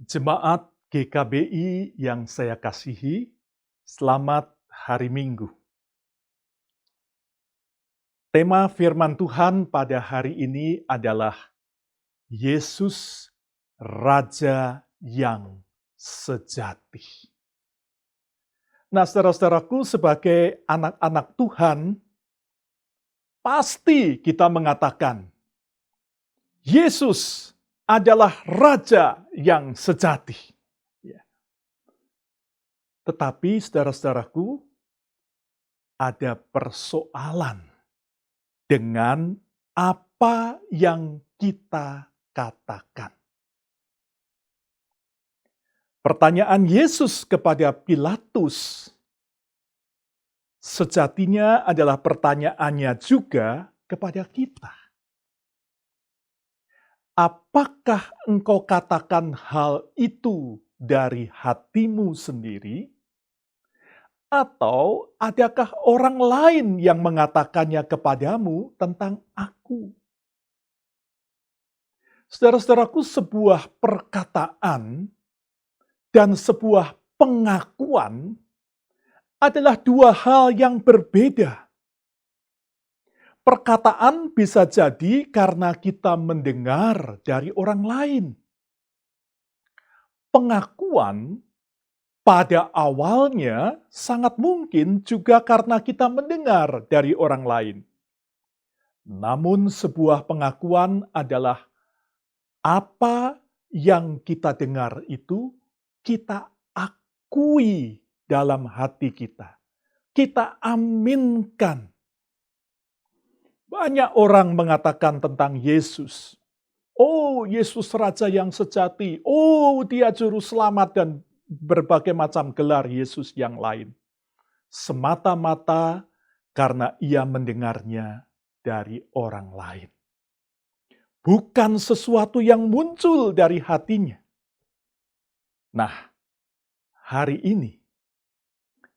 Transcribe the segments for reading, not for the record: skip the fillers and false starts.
Jemaat GKBI yang saya kasihi, selamat hari Minggu. Tema firman Tuhan pada hari ini adalah Yesus Raja yang sejati. Nah, saudara-saudaraku, sebagai anak-anak Tuhan, pasti kita mengatakan, Yesus adalah Raja yang sejati. Ya. Tetapi, saudara-saudaraku, ada persoalan dengan apa yang kita katakan. Pertanyaan Yesus kepada Pilatus sejatinya adalah pertanyaannya juga kepada kita. Apakah engkau katakan hal itu dari hatimu sendiri? Atau adakah orang lain yang mengatakannya kepadamu tentang aku? Saudara-saudaraku, sebuah perkataan dan sebuah pengakuan adalah dua hal yang berbeda. Perkataan bisa jadi karena kita mendengar dari orang lain. Pengakuan pada awalnya sangat mungkin juga karena kita mendengar dari orang lain. Namun sebuah pengakuan adalah apa yang kita dengar itu kita akui dalam hati kita. Kita aminkan. Banyak orang mengatakan tentang Yesus. Oh, Yesus Raja yang sejati. Oh, Dia Juru Selamat dan berbagai macam gelar Yesus yang lain. Semata-mata karena ia mendengarnya dari orang lain. Bukan sesuatu yang muncul dari hatinya. Nah, hari ini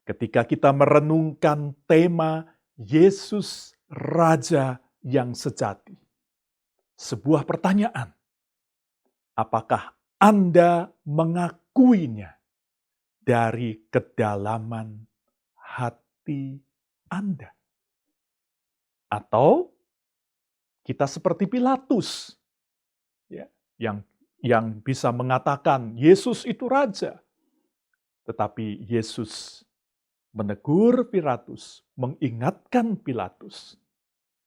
ketika kita merenungkan tema Yesus Raja yang sejati, sebuah pertanyaan, apakah Anda mengakuinya dari kedalaman hati Anda? Atau kita seperti Pilatus, ya, yang bisa mengatakan Yesus itu raja, tetapi Yesus menegur Pilatus, mengingatkan Pilatus,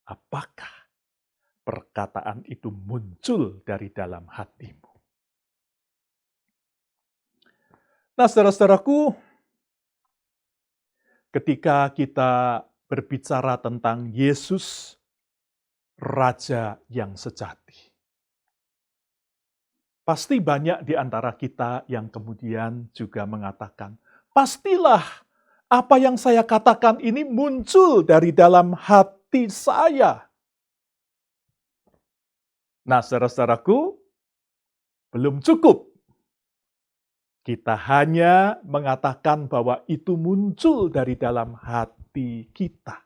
apakah perkataan itu muncul dari dalam hatimu? Nah, saudara-saudaraku, ketika kita berbicara tentang Yesus, Raja yang sejati, pasti banyak di antara kita yang kemudian juga mengatakan, pastilah apa yang saya katakan ini muncul dari dalam hati saya. Nah, saudara-saudaraku, belum cukup. Kita hanya mengatakan bahwa itu muncul dari dalam hati kita.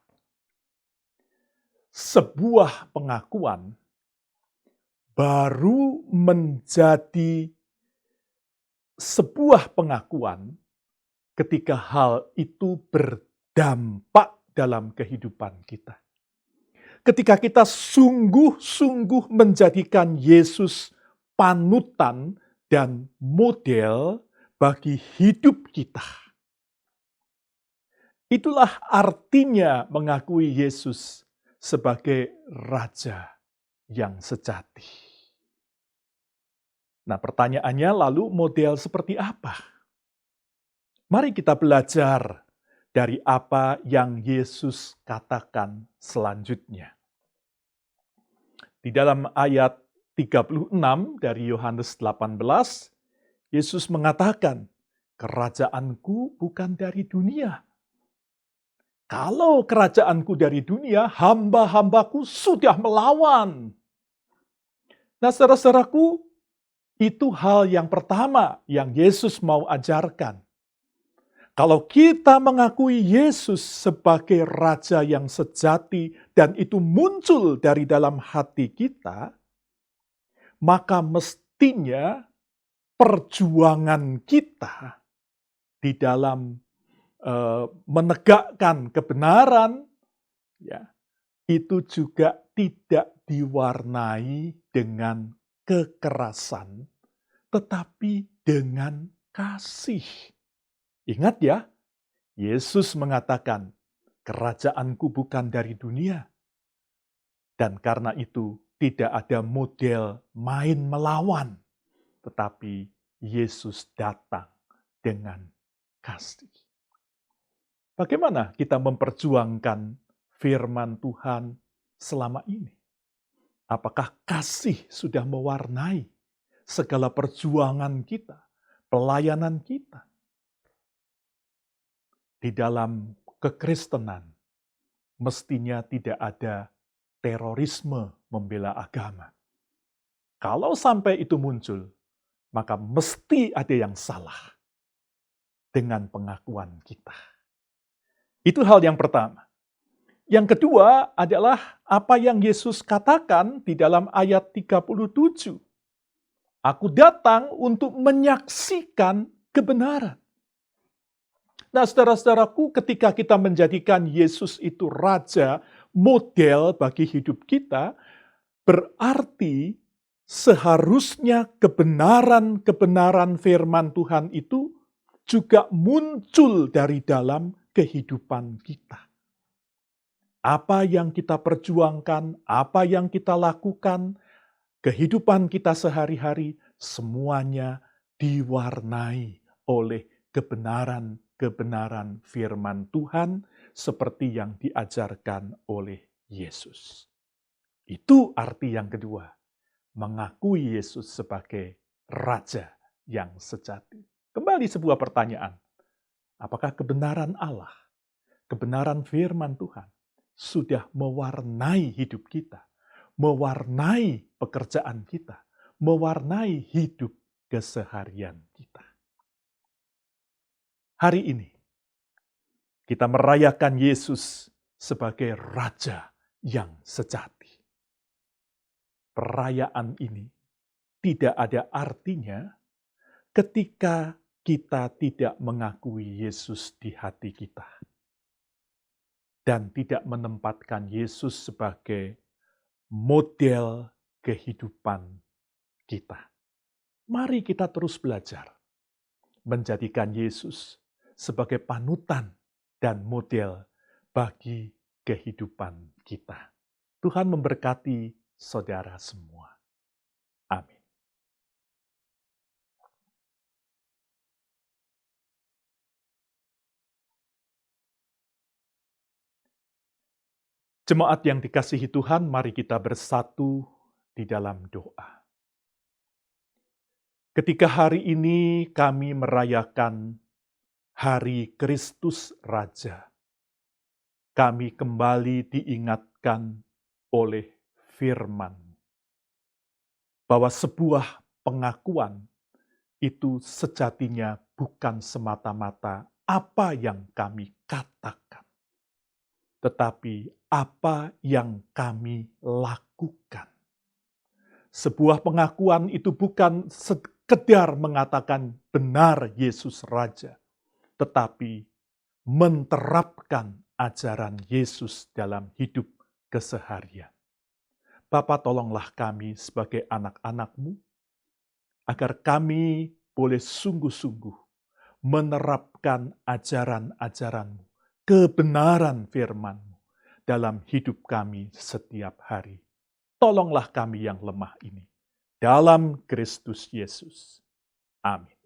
Sebuah pengakuan baru menjadi sebuah pengakuan ketika hal itu berdampak dalam kehidupan kita. Ketika kita sungguh-sungguh menjadikan Yesus panutan dan model bagi hidup kita. Itulah artinya mengakui Yesus sebagai Raja yang sejati. Nah, pertanyaannya lalu model seperti apa? Mari kita belajar dari apa yang Yesus katakan selanjutnya. Di dalam ayat 36 dari Yohanes 18, Yesus mengatakan, "Kerajaanku bukan dari dunia. Kalau kerajaanku dari dunia, hamba-hambaku sudah melawan." Nah, saudara-saudaraku, itu hal yang pertama yang Yesus mau ajarkan. Kalau kita mengakui Yesus sebagai Raja yang sejati dan itu muncul dari dalam hati kita, maka mestinya perjuangan kita di dalam menegakkan kebenaran, ya, itu juga tidak diwarnai dengan kekerasan, tetapi dengan kasih. Ingat ya, Yesus mengatakan, "Kerajaanku bukan dari dunia." Dan karena itu tidak ada model main melawan, tetapi Yesus datang dengan kasih. Bagaimana kita memperjuangkan firman Tuhan selama ini? Apakah kasih sudah mewarnai segala perjuangan kita, pelayanan kita? Di dalam kekristenan, mestinya tidak ada terorisme membela agama. Kalau sampai itu muncul, maka mesti ada yang salah dengan pengakuan kita. Itu hal yang pertama. Yang kedua adalah apa yang Yesus katakan di dalam ayat 37. Aku datang untuk menyaksikan kebenaran. Nah, saudara-saudaraku, ketika kita menjadikan Yesus itu raja, model bagi hidup kita, berarti seharusnya kebenaran-kebenaran firman Tuhan itu juga muncul dari dalam kehidupan kita. Apa yang kita perjuangkan, apa yang kita lakukan, kehidupan kita sehari-hari, semuanya diwarnai oleh kebenaran-kebenaran firman Tuhan seperti yang diajarkan oleh Yesus. Itu arti yang kedua, mengakui Yesus sebagai Raja yang sejati. Kembali sebuah pertanyaan, apakah kebenaran Allah, kebenaran firman Tuhan, sudah mewarnai hidup kita, mewarnai pekerjaan kita, mewarnai hidup keseharian kita? Hari ini, kita merayakan Yesus sebagai Raja yang sejati. Perayaan ini tidak ada artinya ketika kita tidak mengakui Yesus di hati kita dan tidak menempatkan Yesus sebagai model kehidupan kita. Mari kita terus belajar menjadikan Yesus sebagai panutan dan model bagi kehidupan kita. Tuhan memberkati saudara semua. Amin. Jemaat yang dikasihi Tuhan, mari kita bersatu di dalam doa. Ketika hari ini kami merayakan Hari Kristus Raja, kami kembali diingatkan oleh firman bahwa sebuah pengakuan itu sejatinya bukan semata-mata apa yang kami katakan, tetapi apa yang kami lakukan. Sebuah pengakuan itu bukan sekedar mengatakan benar Yesus Raja, tetapi menerapkan ajaran Yesus dalam hidup keseharian. Bapa, tolonglah kami sebagai anak-anak-Mu, agar kami boleh sungguh-sungguh menerapkan ajaran-ajaran-Mu, kebenaran firman-Mu dalam hidup kami setiap hari. Tolonglah kami yang lemah ini. Dalam Kristus Yesus. Amin.